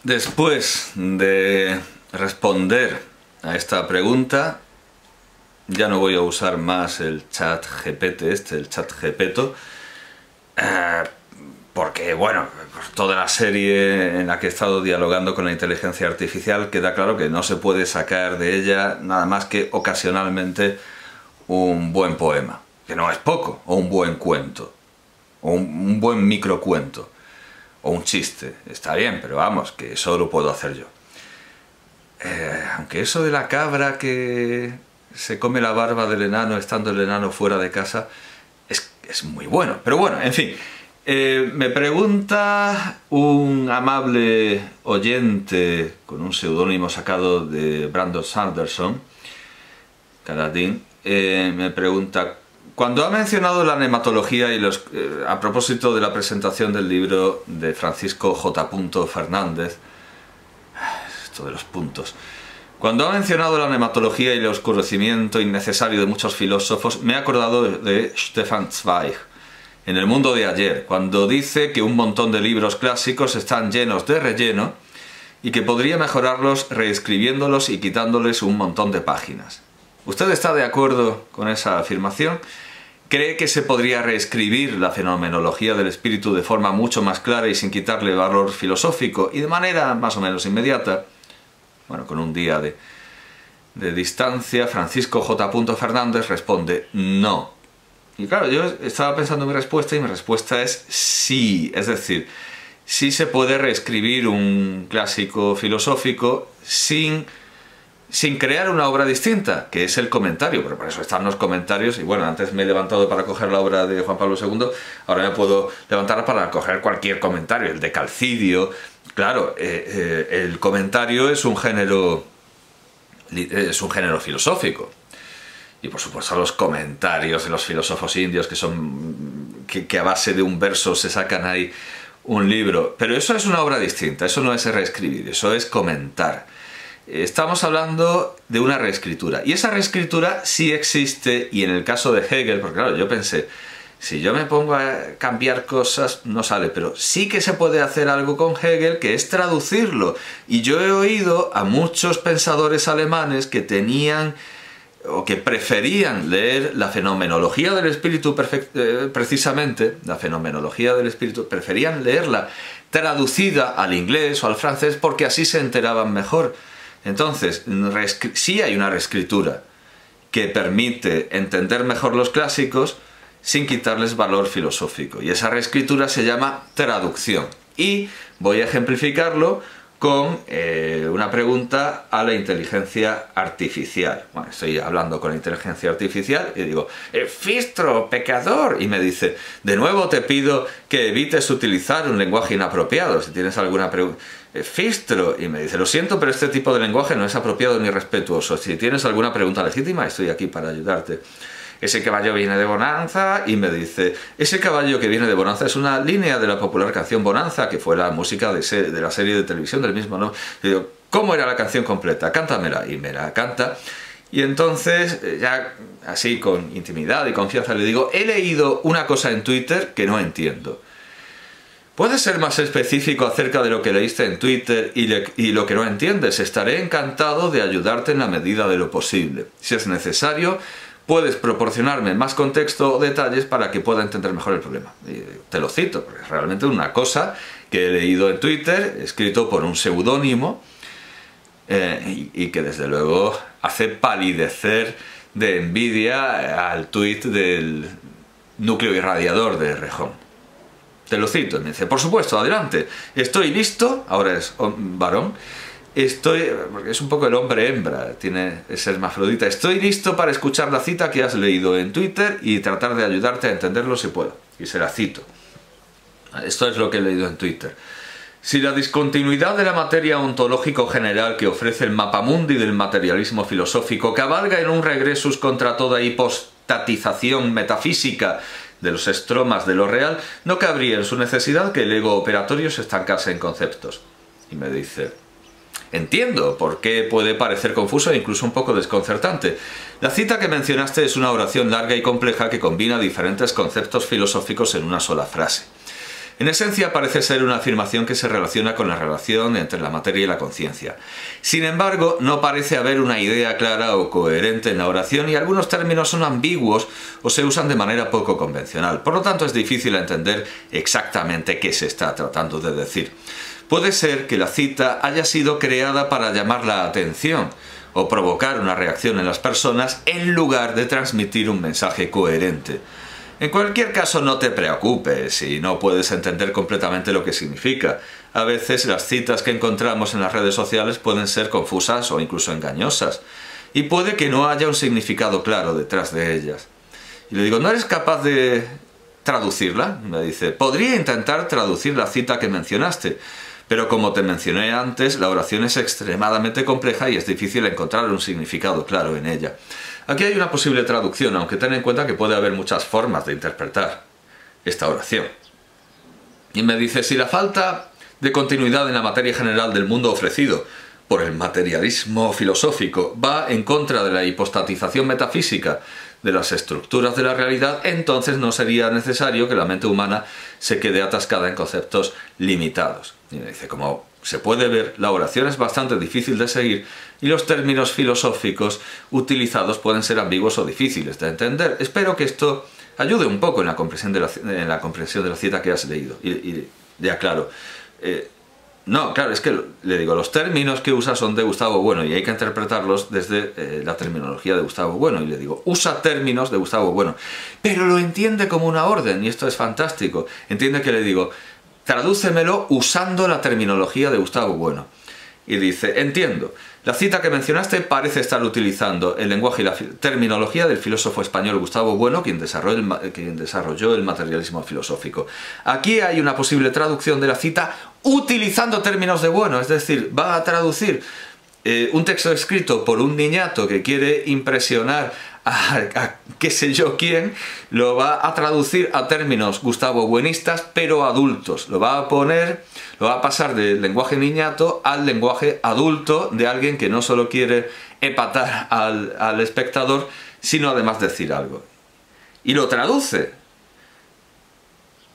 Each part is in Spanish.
Después de responder a esta pregunta, ya no voy a usar más el chat GPT, el chat Gepeto, porque, bueno, por toda la serie en la que he estado dialogando con la inteligencia artificial, queda claro que no se puede sacar de ella nada más que ocasionalmente un buen poema, que no es poco, o un buen cuento, o un buen microcuento, o un chiste. Está bien, pero vamos, que eso lo puedo hacer yo. Aunque eso de la cabra que se come la barba del enano estando el enano fuera de casa es muy bueno. Pero bueno, en fin, me pregunta un amable oyente con un seudónimo sacado de Brandon Sanderson, Canadín, me pregunta: cuando ha mencionado la nematología y a propósito de la presentación del libro de Francisco J. Fernández, esto de los puntos, cuando ha mencionado la nematología y el oscurecimiento innecesario de muchos filósofos, me he acordado de Stefan Zweig, en El mundo de ayer, cuando dice que un montón de libros clásicos están llenos de relleno y que podría mejorarlos reescribiéndolos y quitándoles un montón de páginas. ¿Usted está de acuerdo con esa afirmación? ¿Cree que se podría reescribir la fenomenología del espíritu de forma mucho más clara y sin quitarle valor filosófico y de manera más o menos inmediata? Bueno, con un día de distancia, Francisco J. Fernández responde no. Y claro, yo estaba pensando en mi respuesta y mi respuesta es sí. Es decir, sí se puede reescribir un clásico filosófico sin crear una obra distinta, que es el comentario, pero por eso están los comentarios. Y bueno, antes me he levantado para coger la obra de Juan Pablo II, ahora me puedo levantar para coger cualquier comentario, el de Calcidio. Claro, el comentario es un género filosófico. Y por supuesto los comentarios de los filósofos indios que a base de un verso se sacan ahí un libro. Pero eso es una obra distinta, eso no es reescribir, eso es comentar. Estamos hablando de una reescritura, y esa reescritura sí existe, y en el caso de Hegel, porque claro, yo pensé, si yo me pongo a cambiar cosas no sale, pero sí que se puede hacer algo con Hegel, que es traducirlo. Y yo he oído a muchos pensadores alemanes que tenían o que preferían leer la fenomenología del espíritu precisamente, la fenomenología del espíritu, preferían leerla traducida al inglés o al francés porque así se enteraban mejor. Entonces, sí hay una reescritura que permite entender mejor los clásicos sin quitarles valor filosófico. Y esa reescritura se llama traducción. Y voy a ejemplificarlo con una pregunta a la inteligencia artificial. Bueno, estoy hablando con la inteligencia artificial y digo: Fistro, pecador. Y me dice: de nuevo te pido que evites utilizar un lenguaje inapropiado. Si tienes alguna pregunta... Fistro. Y me dice: lo siento, pero este tipo de lenguaje no es apropiado ni respetuoso. Si tienes alguna pregunta legítima, estoy aquí para ayudarte. Ese caballo viene de Bonanza. Y me dice: ese caballo que viene de Bonanza es una línea de la popular canción Bonanza, que fue la música de la serie de televisión del mismo nombre. Y digo: ¿cómo era la canción completa? Cántamela. Y me la canta. Y entonces, ya así con intimidad y confianza, le digo: he leído una cosa en Twitter que no entiendo. ¿Puedes ser más específico acerca de lo que leíste en Twitter y lo que no entiendes? Estaré encantado de ayudarte en la medida de lo posible. Si es necesario, puedes proporcionarme más contexto o detalles para que pueda entender mejor el problema. Y te lo cito, porque es realmente una cosa que he leído en Twitter, escrito por un seudónimo, y que desde luego hace palidecer de envidia al tuit del núcleo irradiador de Rejón. Te lo cito, me dice: por supuesto, adelante, estoy listo. Ahora es varón. Porque es un poco el hombre hembra, es hermafrodita. Estoy listo para escuchar la cita que has leído en Twitter y tratar de ayudarte a entenderlo si puedo. Y se la cito. Esto es lo que he leído en Twitter. Si la discontinuidad de la materia ontológico general que ofrece el mapamundi del materialismo filosófico cabalga en un regresus contra toda hipostatización metafísica de los estromas de lo real, no cabría en su necesidad que el ego operatorio se estancase en conceptos. Y me dice: entiendo por qué puede parecer confuso e incluso un poco desconcertante. La cita que mencionaste es una oración larga y compleja que combina diferentes conceptos filosóficos en una sola frase. En esencia parece ser una afirmación que se relaciona con la relación entre la materia y la conciencia. Sin embargo, no parece haber una idea clara o coherente en la oración y algunos términos son ambiguos o se usan de manera poco convencional. Por lo tanto, es difícil entender exactamente qué se está tratando de decir. Puede ser que la cita haya sido creada para llamar la atención o provocar una reacción en las personas en lugar de transmitir un mensaje coherente. En cualquier caso, no te preocupes si no puedes entender completamente lo que significa. A veces las citas que encontramos en las redes sociales pueden ser confusas o incluso engañosas, y puede que no haya un significado claro detrás de ellas. Y le digo, ¿no eres capaz de traducirla? Me dice, podría intentar traducir la cita que mencionaste, pero como te mencioné antes, la oración es extremadamente compleja y es difícil encontrar un significado claro en ella. Aquí hay una posible traducción, aunque ten en cuenta que puede haber muchas formas de interpretar esta oración. Y me dice, si la falta de continuidad en la materia general del mundo ofrecido por el materialismo filosófico va en contra de la hipostatización metafísica de las estructuras de la realidad, entonces no sería necesario que la mente humana se quede atascada en conceptos limitados. Y me dice, como se puede ver, la oración es bastante difícil de seguir y los términos filosóficos utilizados pueden ser ambiguos o difíciles de entender. Espero que esto ayude un poco en la comprensión de la cita que has leído. Y ya claro, no, claro, es que le digo, los términos que usa son de Gustavo Bueno y hay que interpretarlos desde la terminología de Gustavo Bueno. Y le digo, usa términos de Gustavo Bueno, pero lo entiende como una orden y esto es fantástico. Entiende que le digo, tradúcemelo usando la terminología de Gustavo Bueno. Y dice, entiendo, la cita que mencionaste parece estar utilizando el lenguaje y la terminología del filósofo español Gustavo Bueno, quien desarrolló el materialismo filosófico. Aquí hay una posible traducción de la cita utilizando términos de Bueno, es decir, va a traducir un texto escrito por un niñato que quiere impresionar a qué sé yo quién, lo va a traducir a términos Gustavo Buenistas, pero adultos. Lo va a pasar del lenguaje niñato al lenguaje adulto de alguien que no solo quiere epatar al espectador, sino además decir algo. Y lo traduce.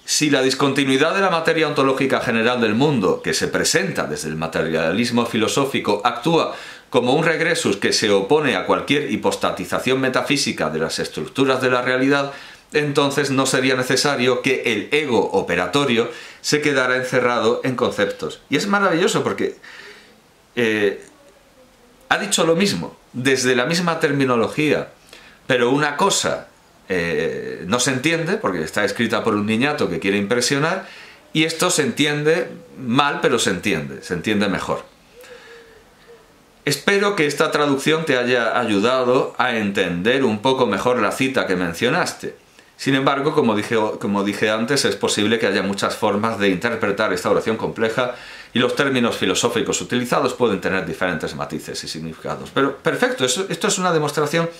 Si la discontinuidad de la materia ontológica general del mundo, que se presenta desde el materialismo filosófico, actúa como un regresus que se opone a cualquier hipostatización metafísica de las estructuras de la realidad, entonces no sería necesario que el ego operatorio se quedara encerrado en conceptos. Y es maravilloso porque ha dicho lo mismo, desde la misma terminología, pero una cosa no se entiende, porque está escrita por un niñato que quiere impresionar, y esto se entiende mal, pero se entiende mejor. Espero que esta traducción te haya ayudado a entender un poco mejor la cita que mencionaste. Sin embargo, como dije antes, es posible que haya muchas formas de interpretar esta oración compleja y los términos filosóficos utilizados pueden tener diferentes matices y significados. Pero perfecto, esto es una demostración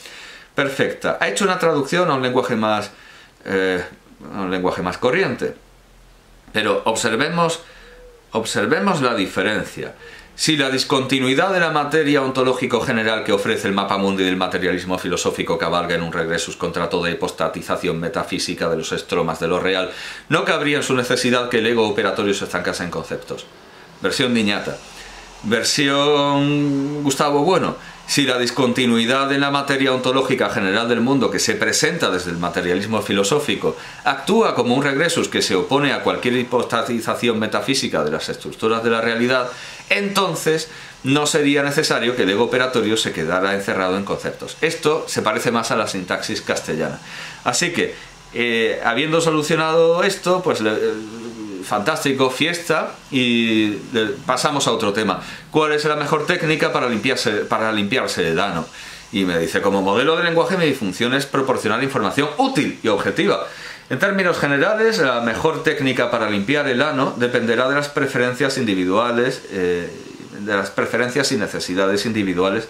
perfecta. Ha hecho una traducción a un lenguaje más corriente. Pero observemos la diferencia. Si la discontinuidad de la materia ontológico general que ofrece el mapa mundi del materialismo filosófico cabalga en un regresus contra toda hipostatización metafísica de los estromas de lo real, no cabría en su necesidad que el ego operatorio se estancase en conceptos. Versión niñata. Versión Gustavo Bueno. Si la discontinuidad de la materia ontológica general del mundo que se presenta desde el materialismo filosófico actúa como un regresus que se opone a cualquier hipostatización metafísica de las estructuras de la realidad, entonces no sería necesario que el ego operatorio se quedara encerrado en conceptos. Esto se parece más a la sintaxis castellana. Así que, habiendo solucionado esto, pues fantástico, fiesta, y pasamos a otro tema. ¿Cuál es la mejor técnica para limpiarse el ano? Y me dice, como modelo de lenguaje mi función es proporcionar información útil y objetiva. En términos generales, la mejor técnica para limpiar el ano dependerá de las preferencias individuales, de las preferencias y necesidades individuales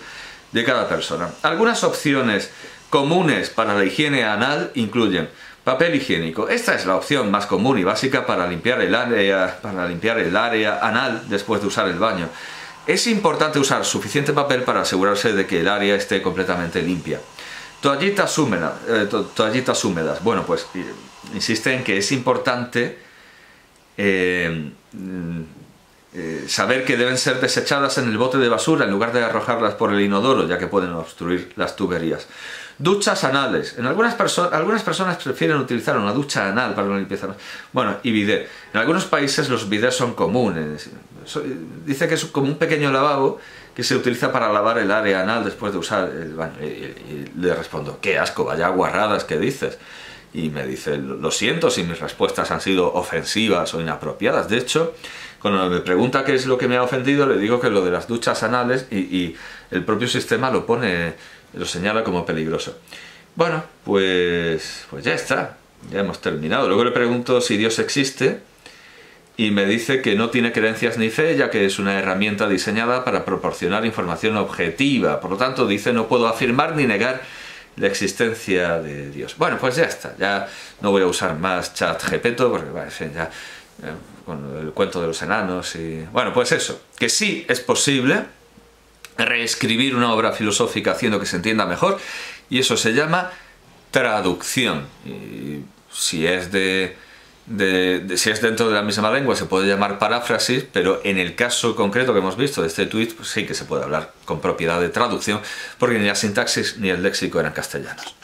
de cada persona. Algunas opciones comunes para la higiene anal incluyen papel higiénico. Esta es la opción más común y básica para limpiar el área anal después de usar el baño. Es importante usar suficiente papel para asegurarse de que el área esté completamente limpia. Toallitas húmedas. Bueno, pues insiste en que es importante saber que deben ser desechadas en el bote de basura en lugar de arrojarlas por el inodoro, ya que pueden obstruir las tuberías. Duchas anales. Algunas personas prefieren utilizar una ducha anal para una limpieza. Bueno, y bidet. En algunos países los bidets son comunes. Dice que es como un pequeño lavabo que se utiliza para lavar el área anal después de usar el baño. Y le respondo, qué asco, vaya guarradas que dices. Y me dice, lo siento si mis respuestas han sido ofensivas o inapropiadas. De hecho, cuando me pregunta qué es lo que me ha ofendido, le digo que lo de las duchas anales, y el propio sistema lo señala como peligroso. Bueno, pues ya está, ya hemos terminado. Luego le pregunto si Dios existe y me dice que no tiene creencias ni fe, ya que es una herramienta diseñada para proporcionar información objetiva. Por lo tanto, dice, no puedo afirmar ni negar la existencia de Dios. Bueno, pues ya está, ya no voy a usar más ChatGPT porque ya con el cuento de los enanos y... Bueno, pues eso, que sí es posible reescribir una obra filosófica haciendo que se entienda mejor, y eso se llama traducción. Y si es si es dentro de la misma lengua se puede llamar paráfrasis, pero en el caso concreto que hemos visto de este tuit, pues sí que se puede hablar con propiedad de traducción, porque ni la sintaxis ni el léxico eran castellanos.